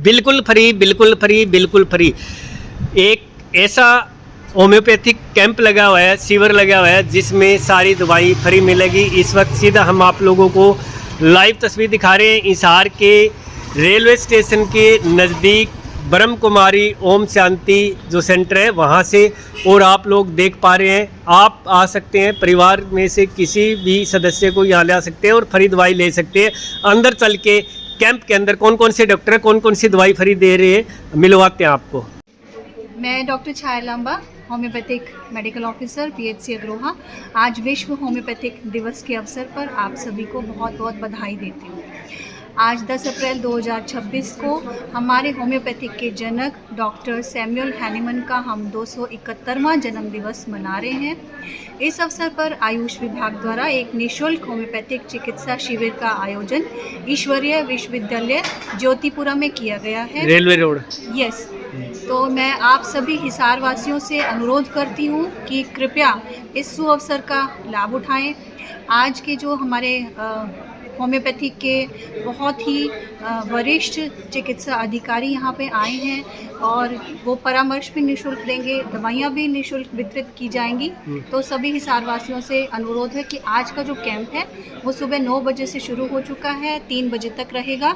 बिल्कुल फ्री, बिल्कुल फ्री, बिल्कुल फ्री। एक ऐसा होम्योपैथिक कैंप लगा हुआ है, शिविर लगा हुआ है, जिसमें सारी दवाई फ्री मिलेगी। इस वक्त सीधा हम आप लोगों को लाइव तस्वीर दिखा रहे हैं हिसार के रेलवे स्टेशन के नज़दीक ब्रह्म कुमारी ओम शांति जो सेंटर है वहाँ से। और आप लोग देख पा रहे हैं, आप आ सकते हैं, परिवार में से किसी भी सदस्य को यहाँ ला सकते हैं और फ्री दवाई ले सकते हैं। अंदर चल के कैंप के अंदर कौन कौन से डॉक्टर हैं, कौन कौन सी दवाई फ्री दे रहे हैं, मिलवाते हैं आपको। मैं doctor Chhaya Lamba, homoeopathic medical officer, PHC Agroha. आज विश्व होम्योपैथिक दिवस के अवसर पर आप सभी को बहुत बहुत बधाई देती हूँ। आज 10 अप्रैल 2026 को हमारे होम्योपैथिक के जनक डॉक्टर सैमुअल हैनीमन का हम 271वां जन्म दिवस मना रहे हैं। इस अवसर पर आयुष विभाग द्वारा एक निःशुल्क होम्योपैथिक चिकित्सा शिविर का आयोजन ईश्वरीय विश्वविद्यालय ज्योतिपुरा में किया गया है, रेलवे रोड। यस। तो मैं आप सभी हिसार वासियों से अनुरोध करती हूँ कि कृपया इस सुअवसर का लाभ उठाएं। आज के जो हमारे होम्योपैथिक के बहुत ही वरिष्ठ चिकित्सा अधिकारी यहाँ पे आए हैं और वो परामर्श भी निःशुल्क देंगे, दवाइयाँ भी निःशुल्क वितरित की जाएंगी। तो सभी हिसार वासियों से अनुरोध है कि आज का जो कैंप है वो सुबह 9 बजे से शुरू हो चुका है, 3 बजे तक रहेगा।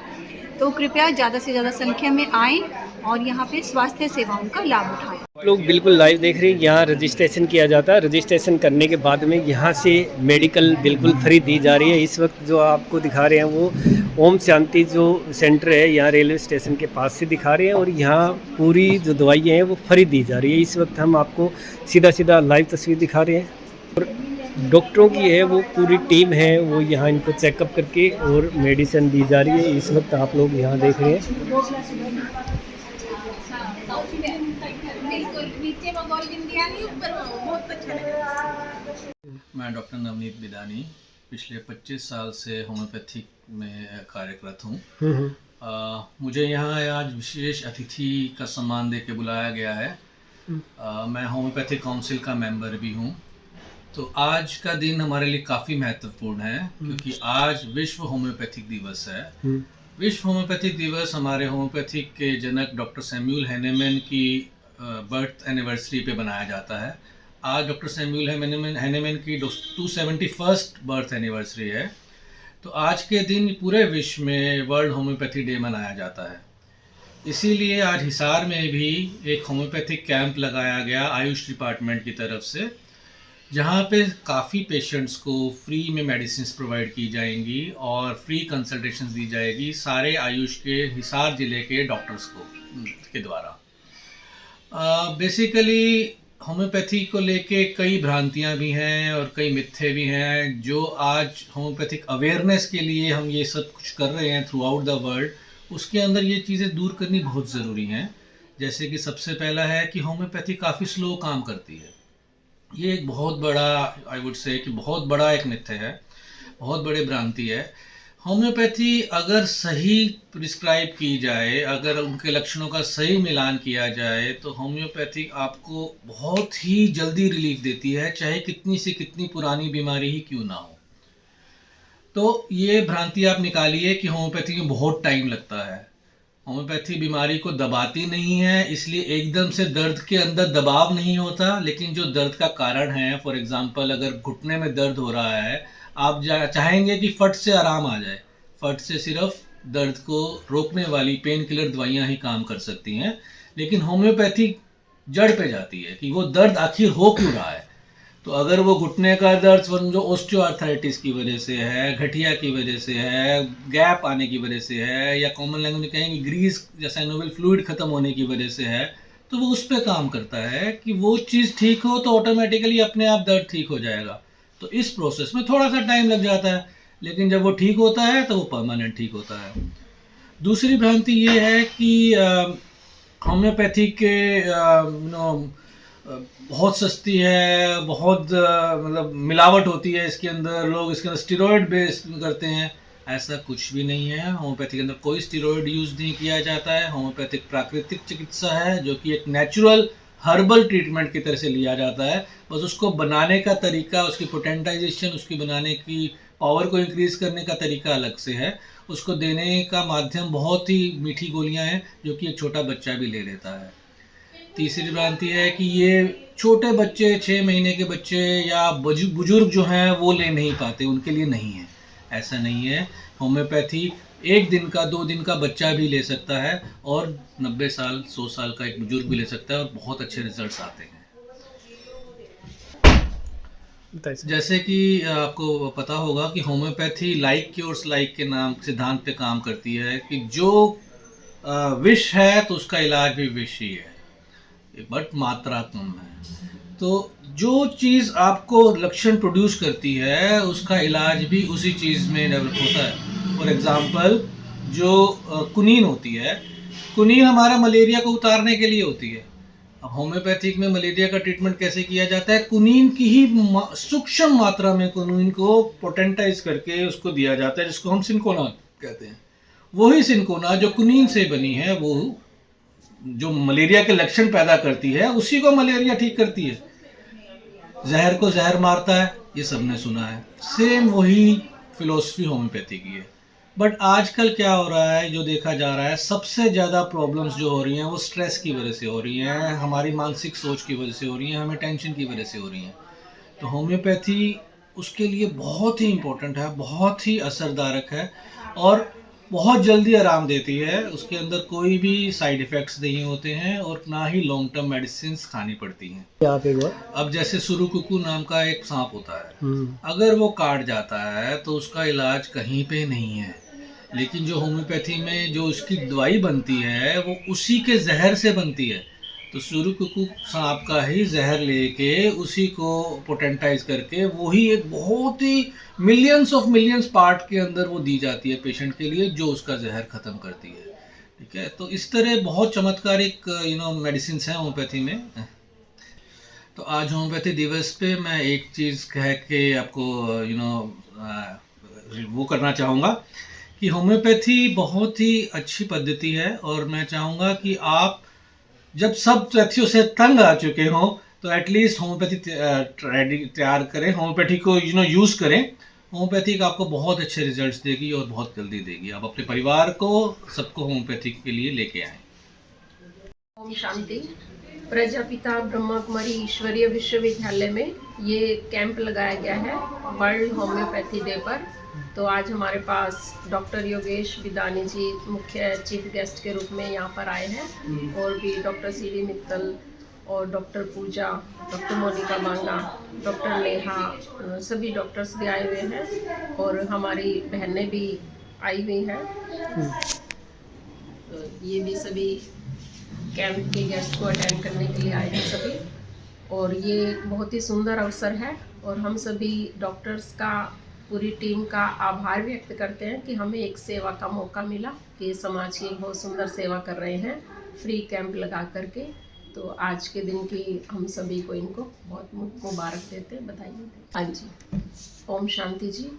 तो कृपया ज़्यादा से ज़्यादा संख्या में आएँ और यहाँ पे स्वास्थ्य सेवाओं का लाभ उठाएं। आप लोग बिल्कुल लाइव देख रहे हैं, यहाँ रजिस्ट्रेशन किया जाता है। रजिस्ट्रेशन करने के बाद में यहाँ से मेडिकल बिल्कुल फ्री दी जा रही है। इस वक्त जो आपको दिखा रहे हैं वो ओम शांति जो सेंटर है, यहाँ रेलवे स्टेशन के पास से दिखा रहे हैं और यहाँ पूरी जो दवाइयाँ हैं वो फ्री दी जा रही है। इस वक्त हम आपको सीधा सीधा लाइव तस्वीर दिखा रहे हैं और डॉक्टरों की है वो पूरी टीम है, वो यहाँ इनको चेकअप करके और मेडिसिन दी जा रही है। इस वक्त आप लोग यहाँ देख रहे हैं। मैं डॉक्टर नवनीत बिदानी पिछले 25 साल से होम्योपैथिक में कार्यरत हूँ। मुझे यहाँ आज विशेष अतिथि का सम्मान दे के बुलाया गया है। मैं होम्योपैथिक काउंसिल का मेंबर भी हूँ। तो आज का दिन हमारे लिए काफ़ी महत्वपूर्ण है क्योंकि आज विश्व होम्योपैथिक दिवस है। विश्व होम्योपैथिक दिवस हमारे होम्योपैथिक के जनक डॉक्टर सैमुअल हैनीमन की बर्थ एनिवर्सरी पे बनाया जाता है। आज डॉक्टर सैमुअल हैनीमन की 271st बर्थ एनिवर्सरी है। तो आज के दिन पूरे विश्व में वर्ल्ड होम्योपैथी डे मनाया जाता है। इसीलिए आज हिसार में भी एक होम्योपैथिक कैंप लगाया गया आयुष डिपार्टमेंट की तरफ से, जहाँ पे काफ़ी पेशेंट्स को फ्री में मेडिसिन्स प्रोवाइड की जाएंगी और फ्री कंसल्टेशंस दी जाएगी सारे आयुष के हिसार ज़िले के डॉक्टर्स को के द्वारा। बेसिकली होम्योपैथी को लेके कई भ्रांतियां भी हैं और कई मिथ्ये भी हैं, जो आज होम्योपैथिक अवेयरनेस के लिए हम ये सब कुछ कर रहे हैं थ्रू आउट द वर्ल्ड, उसके अंदर ये चीज़ें दूर करनी बहुत ज़रूरी हैं। जैसे कि सबसे पहला है कि होम्योपैथी काफ़ी स्लो काम करती है। ये एक बहुत बड़ा आई वुड से कि बहुत बड़ा एक मिथ्या है, बहुत बड़ी भ्रांति है। होम्योपैथी अगर सही प्रिस्क्राइब की जाए, अगर उनके लक्षणों का सही मिलान किया जाए तो होम्योपैथी आपको बहुत ही जल्दी रिलीफ देती है, चाहे कितनी से कितनी पुरानी बीमारी ही क्यों ना हो। तो ये भ्रांति आप निकालिए कि होम्योपैथी में बहुत टाइम लगता है। होम्योपैथी बीमारी को दबाती नहीं है, इसलिए एकदम से दर्द के अंदर दबाव नहीं होता, लेकिन जो दर्द का कारण है, फॉर एग्जांपल अगर घुटने में दर्द हो रहा है, आप चाहेंगे कि फट से आराम आ जाए। फट से सिर्फ दर्द को रोकने वाली पेन किलर दवाइयाँ ही काम कर सकती हैं, लेकिन होम्योपैथी जड़ पे जाती है कि वो दर्द आखिर हो क्यों रहा है। तो अगर वो घुटने का दर्द समझो ऑस्टियोआर्थराइटिस की वजह से है, गठिया की वजह से है, गैप आने की वजह से है, या कॉमन लैंग्वेज में कहेंगे ग्रीस या साइनोवियल फ्लूइड खत्म होने की वजह से है, तो वो उस पर काम करता है कि वो चीज़ ठीक हो तो ऑटोमेटिकली अपने आप दर्द ठीक हो जाएगा। तो इस प्रोसेस में थोड़ा सा टाइम लग जाता है, लेकिन जब वो ठीक होता है तो वो परमानेंट ठीक होता है। दूसरी भ्रांति ये है कि होम्योपैथी के बहुत सस्ती है, बहुत मतलब मिलावट होती है इसके अंदर, लोग इसके अंदर स्टेरॉयड बेस्ड करते हैं। ऐसा कुछ भी नहीं है। होम्योपैथी के अंदर कोई स्टेरॉयड यूज़ नहीं किया जाता है। होम्योपैथिक प्राकृतिक चिकित्सा है जो कि एक नेचुरल हर्बल ट्रीटमेंट की तरह से लिया जाता है। बस उसको बनाने का तरीका, उसकी पोटेंटाइजेशन, उसकी बनाने की पावर को इंक्रीज करने का तरीका अलग से है, उसको देने का माध्यम बहुत ही मीठी गोलियां हैं जो कि एक छोटा बच्चा भी ले लेता है। तीसरी भ्रांति है कि ये छोटे बच्चे, 6 महीने के बच्चे या बुजुर्ग जो हैं वो ले नहीं पाते, उनके लिए नहीं है। ऐसा नहीं है। होम्योपैथी 1 दिन का, 2 दिन का बच्चा भी ले सकता है और 90 साल, 100 साल का एक बुजुर्ग भी ले सकता है और बहुत अच्छे रिजल्ट्स आते हैं। जैसे कि आपको पता होगा कि होम्योपैथी लाइक क्योर्स लाइक के नाम सिद्धांत पे काम करती है कि जो विष है तो उसका इलाज भी विष ही है, बट मात्रा कम है। तो जो चीज़ आपको लक्षण प्रोड्यूस करती है उसका इलाज भी उसी चीज़ में डेवलप होता है। फॉर एग्जांपल जो कुनीन होती है, कुनीन हमारा मलेरिया को उतारने के लिए होती है। अब होम्योपैथिक में मलेरिया का ट्रीटमेंट कैसे किया जाता है? कुनीन की ही सूक्ष्म मात्रा में कुनीन को पोटेंटाइज करके उसको दिया जाता है, जिसको हम सिनकोना कहते हैं। वही सिनकोना जो कुनीन से बनी है, वो जो मलेरिया के लक्षण पैदा करती है उसी को मलेरिया ठीक करती है। जहर को जहर मारता है, ये सबने सुना है। सेम वही फिलॉसफी होम्योपैथी की है। बट आजकल क्या हो रहा है, जो देखा जा रहा है, सबसे ज़्यादा प्रॉब्लम्स जो हो रही हैं वो स्ट्रेस की वजह से हो रही हैं, हमारी मानसिक सोच की वजह से हो रही हैं, हमें टेंशन की वजह से हो रही हैं। तो होम्योपैथी उसके लिए बहुत ही इम्पोर्टेंट है, बहुत ही असरदारक है और बहुत जल्दी आराम देती है। उसके अंदर कोई भी साइड इफ़ेक्ट्स नहीं होते हैं और ना ही लॉन्ग टर्म मेडिसिन खानी पड़ती हैं। आप एक बार अब जैसे सुरुकुकु नाम का एक सांप होता है, अगर वो काट जाता है तो उसका इलाज कहीं पे नहीं है, लेकिन जो होम्योपैथी में जो उसकी दवाई बनती है वो उसी के जहर से बनती है। तो सुरुकुकु सांप का ही जहर लेके उसी को पोटेंटाइज करके वही एक बहुत ही मिलियंस पार्ट के अंदर वो दी जाती है पेशेंट के लिए, जो उसका जहर ख़त्म करती है। ठीक है, तो इस तरह बहुत चमत्कारिक मेडिसिन हैं होम्योपैथी में। तो आज होम्योपैथी दिवस पे मैं एक चीज़ कह के आपको वो करना चाहूँगा कि होम्योपैथी बहुत ही अच्छी पद्धति है और मैं चाहूँगा कि आप जब सब तथ्यों से तंग आ चुके हों तो एटलीस्ट होम्योपैथी तैयार करें, होम्योपैथी को यूज़ करें। होम्योपैथी आपको बहुत अच्छे रिजल्ट्स देगी और बहुत जल्दी देगी। आप अपने परिवार को, सबको होम्योपैथी के लिए लेके आएँ। ओम शांति। प्रजापिता ब्रह्मा कुमारी ईश्वरीय विश्वविद्यालय में ये कैंप लगाया गया है वर्ल्ड होम्योपैथी डे पर। तो आज हमारे पास डॉक्टर योगेश विदानी जी मुख्य चीफ गेस्ट के रूप में यहाँ पर आए हैं और भी डॉक्टर सीडी मित्तल और डॉक्टर पूजा, डॉक्टर मोनिका बांगा, डॉक्टर नेहा, सभी डॉक्टर्स भी आए हुए हैं और हमारी बहनें भी आई हुई हैं। तो ये भी सभी कैंप के गेस्ट को अटेंड करने के लिए आए हैं सभी, और ये बहुत ही सुंदर अवसर है और हम सभी डॉक्टर्स का, पूरी टीम का आभार व्यक्त करते हैं कि हमें एक सेवा का मौका मिला कि समाज की बहुत सुंदर सेवा कर रहे हैं फ्री कैंप लगा करके। तो आज के दिन की हम सभी को इनको बहुत मुबारक देते हैं, बधाई देते हैं। हाँ जी, ओम शांति जी।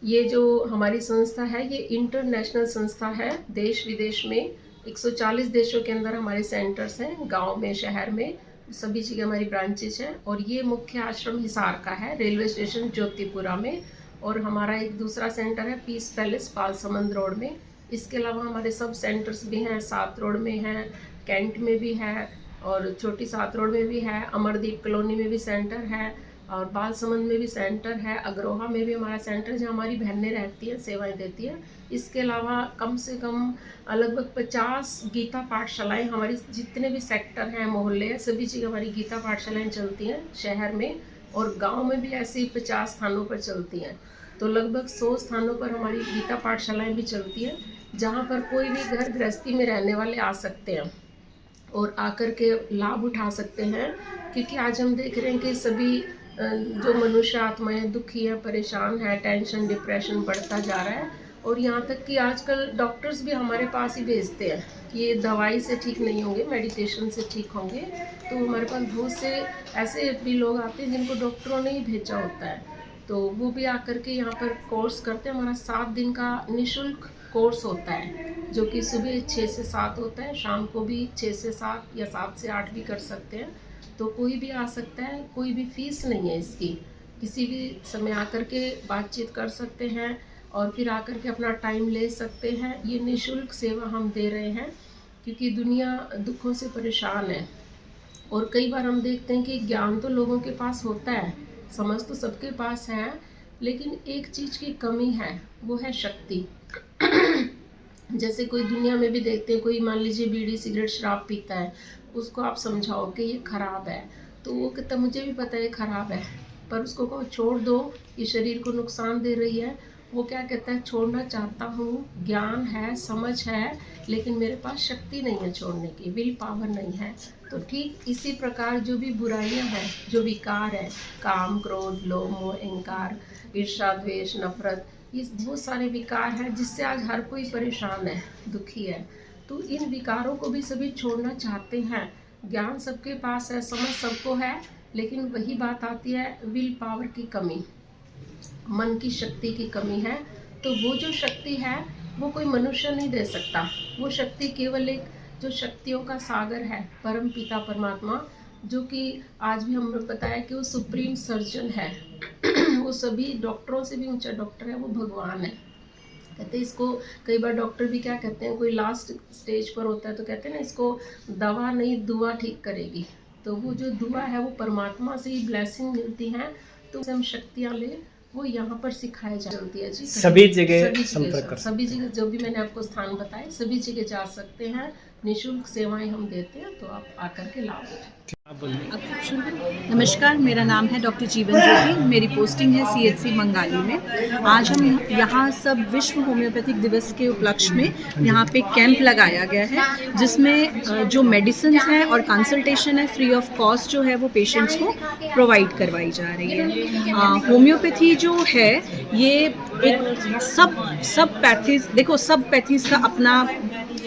ये जो हमारी संस्था है ये इंटरनेशनल संस्था है। देश विदेश में 140 देशों के अंदर हमारे सेंटर्स हैं, गांव में, शहर में, सभी जगह हमारी ब्रांचेज हैं। और ये मुख्य आश्रम हिसार का है, रेलवे स्टेशन ज्योतिपुरा में। और हमारा एक दूसरा सेंटर है पीस पैलेस पालसमंद रोड में। इसके अलावा हमारे सब सेंटर्स भी हैं, सात रोड में है, कैंट में भी है और छोटी सात रोड में भी है, अमरदीप कॉलोनी में भी सेंटर है और बालसमंद में भी सेंटर है, अग्रोहा में भी हमारा सेंटर जहाँ हमारी बहनें रहती हैं, सेवाएं देती हैं। इसके अलावा कम से कम लगभग 50 गीता पाठशालाएँ हमारी, जितने भी सेक्टर हैं, मोहल्ले हैं, सभी जगह हमारी गीता पाठशालाएँ चलती हैं शहर में, और गांव में भी ऐसी 50 स्थानों पर चलती हैं। तो लगभग 100 स्थानों पर हमारी गीता पाठशालाएँ भी चलती हैं, जहाँ पर कोई भी घर गृहस्थी में रहने वाले आ सकते हैं और आकर के लाभ उठा सकते हैं। क्योंकि आज हम देख रहे हैं कि सभी जो मनुष्य आत्माएं दुखी है, परेशान है, टेंशन, डिप्रेशन बढ़ता जा रहा है। और यहाँ तक कि आजकल डॉक्टर्स भी हमारे पास ही भेजते हैं कि ये दवाई से ठीक नहीं होंगे, मेडिटेशन से ठीक होंगे। तो हमारे पास बहुत से ऐसे भी लोग आते हैं जिनको डॉक्टरों ने ही भेजा होता है, तो वो भी आकर के यहाँ पर कोर्स करते हैं। हमारा 7 दिन का निःशुल्क कोर्स होता है, जो कि सुबह 6 से 7 होता है, शाम को भी 6 से 7 या 7 से 8 भी कर सकते हैं। तो कोई भी आ सकता है, कोई भी फीस नहीं है इसकी। किसी भी समय आकर के बातचीत कर सकते हैं और फिर आकर के अपना टाइम ले सकते हैं। ये निःशुल्क सेवा हम दे रहे हैं क्योंकि दुनिया दुखों से परेशान है और कई बार हम देखते हैं कि ज्ञान तो लोगों के पास होता है, समझ तो सबके पास है, लेकिन एक चीज़ की कमी है, वो है शक्ति। जैसे कोई दुनिया में भी देखते हैं, कोई मान लीजिए बीड़ी सिगरेट शराब पीता है, उसको आप समझाओ कि ये ख़राब है तो वो कहता मुझे भी पता है ये ख़राब है, पर उसको कहो छोड़ दो, ये शरीर को नुकसान दे रही है, वो क्या कहता है छोड़ना चाहता हूँ, ज्ञान है, समझ है, लेकिन मेरे पास शक्ति नहीं है छोड़ने की, विल पावर नहीं है। तो ठीक इसी प्रकार जो भी बुराइयां हैं, जो विकार है, काम क्रोध लोभ मोह अहंकार ईर्ष्या द्वेष नफरत, ये बहुत सारे विकार हैं जिससे आज हर कोई परेशान है, दुखी है। तो इन विकारों को भी सभी छोड़ना चाहते हैं। ज्ञान सबके पास है, समझ सबको है, लेकिन वही बात आती है विल पावर की कमी, मन की शक्ति की कमी है। तो वो जो शक्ति है वो कोई मनुष्य नहीं दे सकता, वो शक्ति केवल एक जो शक्तियों का सागर है, परम पिता परमात्मा, जो कि आज भी हमें पता है कि वो सुप्रीम सर्जन है। वो सभी डॉक्टरों से भी ऊंचा डॉक्टर है, वो भगवान है। कहते हैं इसको, कई बार डॉक्टर भी क्या कहते हैं, कोई लास्ट स्टेज पर होता है तो कहते हैं ना इसको दवा नहीं दुआ ठीक करेगी। तो वो जो दुआ है वो परमात्मा से ही ब्लेसिंग मिलती है। तो हम शक्तियाँ ले वो यहाँ पर सिखाई जाती है जी। सभी जगह संपर्क कर, सभी जगह जो भी मैंने आपको स्थान बताए सभी जगह जा सकते हैं। निःशुल्क सेवाएं हम देते हैं, तो आप आकर के लाभ उठाएं। नमस्कार, मेरा नाम है डॉक्टर जीवन ज्योति, मेरी पोस्टिंग है CHC मंगाली में। आज हम यहाँ सब विश्व होम्योपैथिक दिवस के उपलक्ष्य में यहाँ पे कैंप लगाया गया है, जिसमें जो मेडिसिन है और कंसल्टेशन है फ्री ऑफ कॉस्ट जो है वो पेशेंट्स को प्रोवाइड करवाई जा रही है। होम्योपैथी जो है ये एक सब पैथीज, देखो सब पैथीज का अपना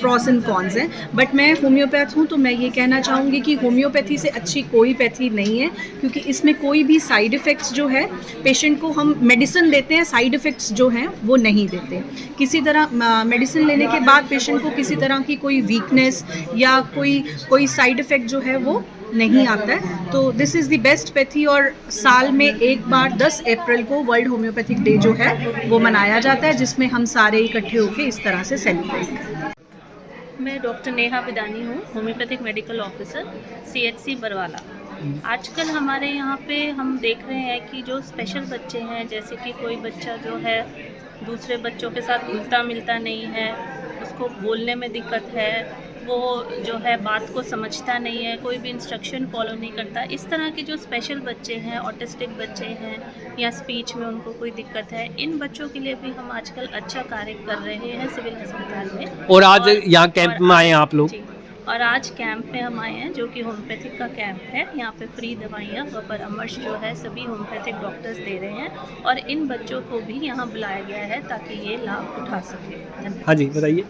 प्रॉस एंड कॉन्स है, बट मैं होम्योपैथ हूँ तो मैं ये कहना चाहूँगी कि होम्योपैथी से अच्छी कोई पैथी नहीं है, क्योंकि इसमें कोई भी साइड इफ़ेक्ट्स जो है, पेशेंट को हम मेडिसिन देते हैं, साइड इफ़ेक्ट्स जो हैं वो नहीं देते। किसी तरह मेडिसिन लेने के बाद पेशेंट को किसी तरह की कोई वीकनेस या कोई साइड इफ़ेक्ट जो है वो नहीं आता है। तो this is the best pathy, और साल में एक बार 10 अप्रैल को वर्ल्ड होम्योपैथिक डे जो है वो मनाया जाता है, जिसमें हम सारे इकट्ठे होकर इस तरह से सेलिब्रेट करते हैं। मैं डॉक्टर नेहा विदानी हूँ, homeopathic medical officer CHC Barwala. आजकल हमारे यहाँ पे हम देख रहे हैं कि जो स्पेशल बच्चे हैं, जैसे कि कोई बच्चा जो है दूसरे बच्चों के साथ घुलता मिलता नहीं है, उसको बोलने में दिक्कत है, वो जो है बात को समझता नहीं है, कोई भी इंस्ट्रक्शन फॉलो नहीं करता, इस तरह के जो स्पेशल बच्चे हैं, ऑटिस्टिक बच्चे हैं या स्पीच में उनको कोई दिक्कत है, इन बच्चों के लिए भी हम आजकल अच्छा कार्य कर रहे हैं सिविल अस्पताल में। और आज यहाँ कैंप में आए हैं आप लोग? और आज कैंप में हम आए हैं जो कि होम्योपैथिक का कैंप है। यहाँ पे फ्री दवाइयाँ व परामर्श जो है सभी होम्योपैथिक डॉक्टर्स दे रहे हैं, और इन बच्चों को भी यहाँ बुलाया गया है ताकि ये लाभ उठा सके। धन्यवाद। हाँ जी बताइए।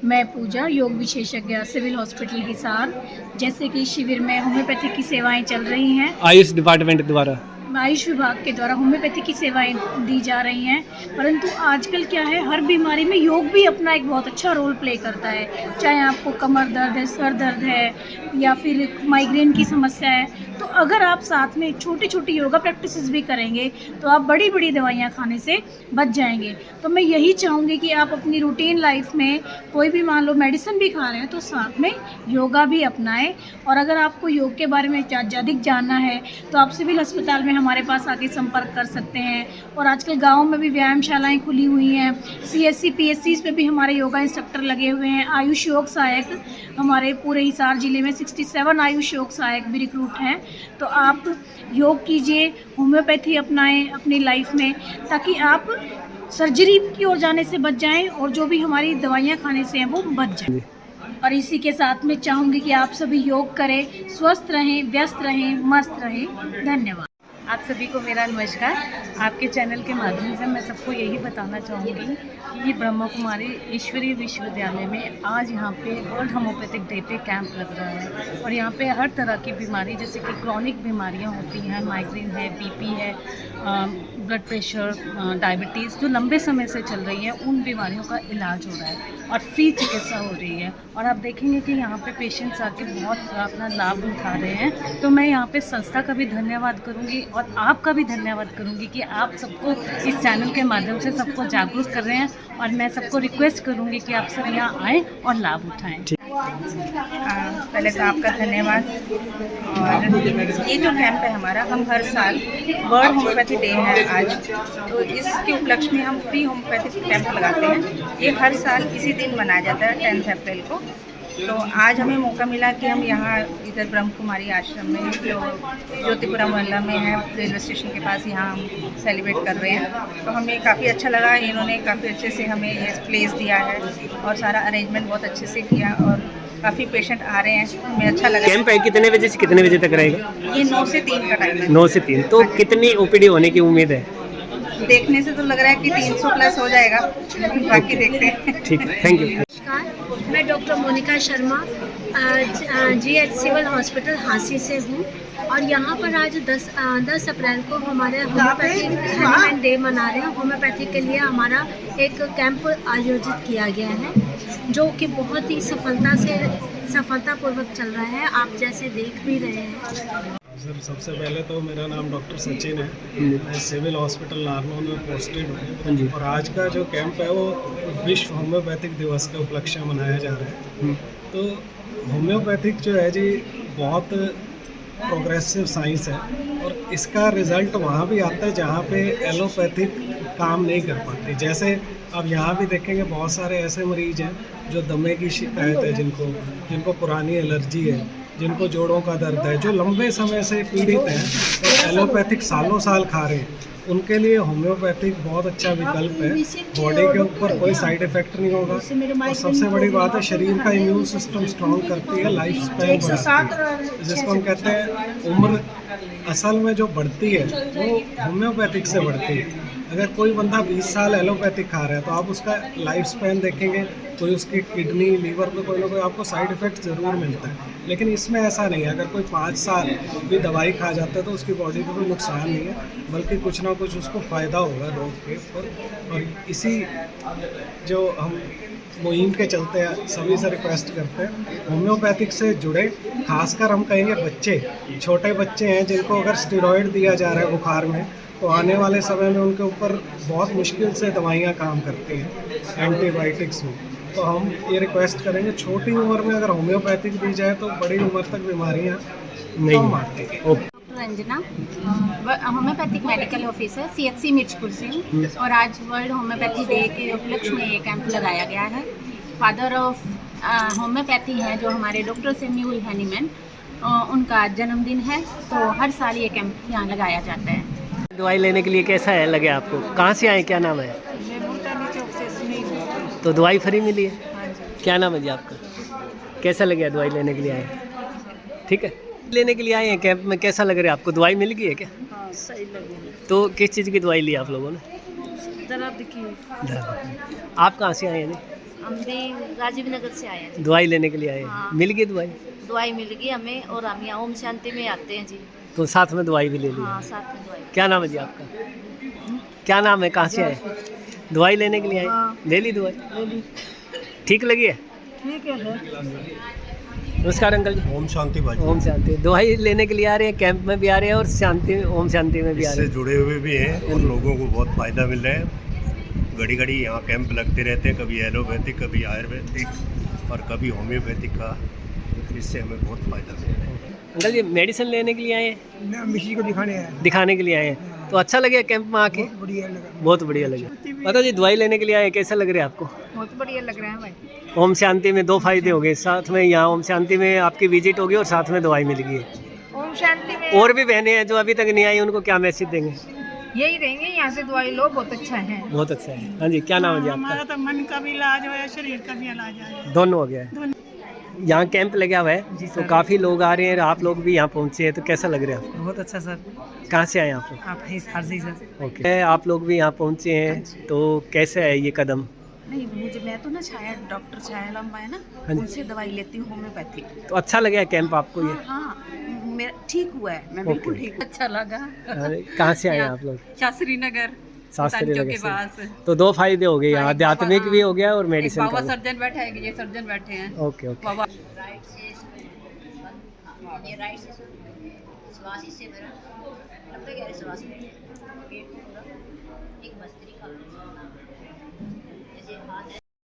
मैं पूजा, योग विशेषज्ञ, सिविल हॉस्पिटल हिसार। जैसे कि शिविर में होम्योपैथिक की सेवाएं चल रही हैं, आयुष डिपार्टमेंट द्वारा, आयुष विभाग के द्वारा होम्योपैथी की सेवाएं दी जा रही हैं, परंतु आजकल क्या है, हर बीमारी में योग भी अपना एक बहुत अच्छा रोल प्ले करता है। चाहे आपको कमर दर्द है, सर दर्द है, या फिर माइग्रेन की समस्या है, तो अगर आप साथ में छोटी छोटी योगा प्रैक्टिसेस भी करेंगे तो आप बड़ी बड़ी दवाइयाँ खाने से बच जाएंगे। तो मैं यही चाहूँगी कि आप अपनी रूटीन लाइफ में कोई भी मान लो मेडिसिन भी खा रहे हैं तो साथ में योगा भी अपनाएं। और अगर आपको योग के बारे में अधिक जानना है तो आप सिविल अस्पताल में हमारे पास आके संपर्क कर सकते हैं। और आजकल गाँव में भी व्यायामशालाएँ खुली हुई हैं, CSC PSCs पे भी हमारे योगा इंस्ट्रक्टर लगे हुए हैं। आयुष योग सहायक हमारे पूरे हिसार जिले में 67 आयुष योग सहायक भी रिक्रूट हैं। तो आप योग कीजिए, होम्योपैथी अपनाएं अपनी लाइफ में, ताकि आप सर्जरी की ओर जाने से बच जाएं और जो भी हमारी दवाइयाँ खाने से हैं वो बच जाएं। और इसी के साथ में चाहूँगी कि आप सभी योग करें, स्वस्थ रहें, व्यस्त रहें, मस्त रहें। धन्यवाद। आप सभी को मेरा नमस्कार। आपके चैनल के माध्यम से मैं सबको यही बताना चाहूँगी कि ये ब्रह्मा कुमारी ईश्वरीय विश्वविद्यालय में आज यहाँ पे वर्ल्ड होम्योपैथिक डे पे कैंप लग रहा है, और यहाँ पे हर तरह की बीमारी, जैसे कि क्रॉनिक बीमारियाँ होती हैं, माइग्रेन है, BP है, ब्लड प्रेशर, डायबिटीज़ जो लंबे समय से चल रही है, उन बीमारियों का इलाज हो रहा है। और फ्री चिकित्सा हो रही है। और आप देखेंगे कि यहाँ पे पेशेंट्स आके बहुत अपना लाभ उठा रहे हैं। तो मैं यहाँ पे संस्था का भी धन्यवाद करूँगी और आपका भी धन्यवाद करूँगी कि आप सबको इस चैनल के माध्यम से सबको जागरूक कर रहे हैं। और मैं सबको रिक्वेस्ट करूँगी कि आप सब यहाँ आएँ और लाभ उठाएँ। पहले तो आपका धन्यवाद। और ये जो कैंप है हमारा, हम हर साल वर्ल्ड होम्योपैथी डे है आज, तो इसके उपलक्ष्य में हम फ्री होम्योपैथी कैंप लगाते हैं। ये हर साल इसी दिन मनाया जाता है 10 अप्रैल को। तो आज हमें मौका मिला कि हम यहाँ इधर ब्रह्म कुमारी आश्रम में जो ज्योतिपुरा मोहल्ला में है, रेलवे स्टेशन के पास, यहाँ हम सेलिब्रेट कर रहे हैं। तो हमें काफ़ी अच्छा लगा, इन्होंने काफ़ी अच्छे से हमें ये प्लेस दिया है और सारा अरेंजमेंट बहुत अच्छे से किया और काफ़ी पेशेंट आ रहे हैं, हमें अच्छा लगा। कैंप है कितने बजे से कितने बजे तक रहेगा? ये 9 से 3 का टाइम है। 9 से 3। तो कितनी ओपीडी होने की उम्मीद है? देखने से तो लग रहा है कि 300 प्लस हो जाएगा, बाकी देखते हैं। ठीक, थैंक यू। नमस्कार, मैं doctor Monika Sharma GH civil hospital Hansi से हूँ और यहाँ पर आज 10 अप्रैल को हमारे होम्योपैथी हेल्थ डे मना रहे हैं। होम्योपैथी के लिए हमारा एक कैंप आयोजित किया गया है जो कि बहुत ही सफलतापूर्वक चल रहा है, आप जैसे देख भी रहे हैं। सर, सबसे पहले तो मेरा नाम डॉक्टर सचिन है, मैं सिविल हॉस्पिटल नारनौल में पोस्टेड हूँ और आज का जो कैंप है वो विश्व होम्योपैथिक दिवस के उपलक्ष्य में मनाया जा रहा है। तो होम्योपैथिक जो है जी बहुत प्रोग्रेसिव साइंस है और इसका रिज़ल्ट वहाँ भी आता है जहाँ पे एलोपैथिक काम नहीं कर पाती। जैसे अब यहाँ भी देखेंगे बहुत सारे ऐसे मरीज हैं जो दमे की शिकायत है, जिनको पुरानी एलर्जी है, जिनको जोड़ों का दर्द है, जो लंबे समय से पीड़ित हैं और एलोपैथिक सालों साल खा रहे हैं, उनके लिए होम्योपैथिक बहुत अच्छा विकल्प है। बॉडी के ऊपर कोई साइड इफेक्ट नहीं होगा और सबसे बड़ी बात है शरीर का इम्यून सिस्टम स्ट्रॉन्ग करती है, लाइफ स्पैन बढ़ाती है, जिसको हम कहते हैं उम्र असल में जो बढ़ती है वो होम्योपैथिक से बढ़ती है। अगर कोई बंदा 20 साल एलोपैथिक खा रहा है तो आप उसका लाइफ स्पैन देखेंगे, कोई उसकी किडनी लीवर पे कोई ना कोई आपको साइड इफ़ेक्ट ज़रूर मिलता है, लेकिन इसमें ऐसा नहीं है। अगर कोई 5 साल भी दवाई खा जाता है तो उसकी बॉडी को कोई नुकसान नहीं है, बल्कि कुछ ना कुछ उसको फ़ायदा होगा रोग के ऊपर। और इसी जो हम मुहिम के चलते सभी से रिक्वेस्ट करते हैं होम्योपैथिक से जुड़े, खासकर हम कहेंगे बच्चे, छोटे बच्चे हैं जिनको अगर स्टेरॉइड दिया जा रहा है बुखार में, तो आने वाले समय में उनके ऊपर बहुत मुश्किल से दवाइयाँ काम करती हैं एंटीबायोटिक्स में। तो हम ये रिक्वेस्ट करेंगे छोटी उम्र में अगर होम्योपैथिक दी जाए तो बड़ी उम्र तक बीमारियाँ नहीं आती हैं। Ranjana, homeopathic medical officer CHC Mirchpur से हूँ और आज वर्ल्ड होम्योपैथी डे के उपलक्ष्य में ये कैंप लगाया गया है। फादर ऑफ होम्योपैथी हैं जो हमारे डॉक्टर सैमुअल हनीमैन, उनका जन्मदिन है, तो हर साल ये कैंप यहाँ लगाया जाता है। दवाई लेने के लिए कैसा है लगे आपको? कहाँ से आए, क्या नाम है? तो दवाई फ्री मिली है? क्या नाम है जी आपका? कैसा लगे दवाई लेने के लिए आए? ठीक है, लेने के लिए आए हैं कैंप में, कैसा लग रहा है आपको? दवाई मिल गई है क्या? हाँ, सही लगे। तो किस चीज़ की दवाई ली आप लोगों ने? दर्द की। आप कहाँ से आए हैं? हम भी राजीव नगर से आए हैं। दवाई लेने के लिए आए हैं। हाँ। मिल गई दवाई? दवाई मिल गई हमें और हम यहाँ ओम शांति में आते हैं जी। तो साथ में दवाई भी ले ली? हाँ, साथ में दवाई। क्या नाम है जी आपका? क्या नाम है, कहाँ से आए? दवाई लेने के लिए आए? हाँ। ले ली दवाई? ले ली। ठीक लगी है? ठीक है। नमस्कार अंकल जी। ओम शांति भाई। ओम शांति। दवाई लेने के लिए आ रहे हैं, कैंप में भी आ रहे हैं और शांति ओम शांति में भी आ रहे इससे हैं। जुड़े हुए भी हैं और लोगों को बहुत फ़ायदा मिल रहा है। घड़ी घड़ी यहाँ कैंप लगते रहते हैं, कभी एलोपैथिक, कभी आयुर्वेदिक और कभी होम्योपैथिक का। इससे हमें बहुत फ़ायदा मिल रहा है। अंकल जी मेडिसिन लेने के लिए आए हैं? मैं मिशी को दिखाने के लिए आए हैं। तो अच्छा लगे कैंप में आके? बहुत बढ़िया लगा। पता जी दवाई लेने के लिए आए, कैसा लग रहा है आपको? बहुत बढ़िया लग रहा है भाई। ओम शांति में 2 फायदे हो गए, साथ में यहाँ ओम शांति में आपकी विजिट होगी और साथ में दवाई मिल गई है। ओम शांति में और भी बहनें हैं जो अभी तक नहीं आई, उनको क्या मैसेज देंगे? यही रहेंगे, यहाँ से दवाई लो, बहुत अच्छा है। बहुत अच्छा है। हाँ जी, क्या नाम है जी आपका? हमारा तो मन का भी इलाज हो या शरीर का भी इलाज है, दोनों हो गया है। यहाँ कैंप लगा हुआ है तो काफ़ी लोग आ रहे हैं, आप लोग भी यहाँ पहुँचे हैं, तो कैसा लग रहा है आपको? बहुत अच्छा सर। कहाँ से आए आप लोग? आप हिसार से सर। ओके, आप लोग भी यहाँ पहुँचे हैं, तो कैसे है ये कदम? नहीं, मैं तो ना डॉक्टर छाया लंबा है ना, उनसे दवाई लेती हूँ होम्योपैथी। तो अच्छा लगा है कैंप आपको ये? हाँ, मेरा ठीक हुआ है, मैं बिल्कुल ठीक। अच्छा लगा। कहाँ से आए आप लोग? शास्त्री नगर शास्त्रीय के लगे से। पास। तो 2 फायदे हो गए, हाँ, एक आध्यात्मिक बाबा- भी हो गया और एक मेडिसिन बाबा का भी। सर्जन बैठा है, ये सर्जन बैठे हैं। Okay okay. बाबा ये राइट से श्वास इससे मेरा अब तक गहरे श्वास पेट को पूरा एक भस्त्रिका जैसे हाथ है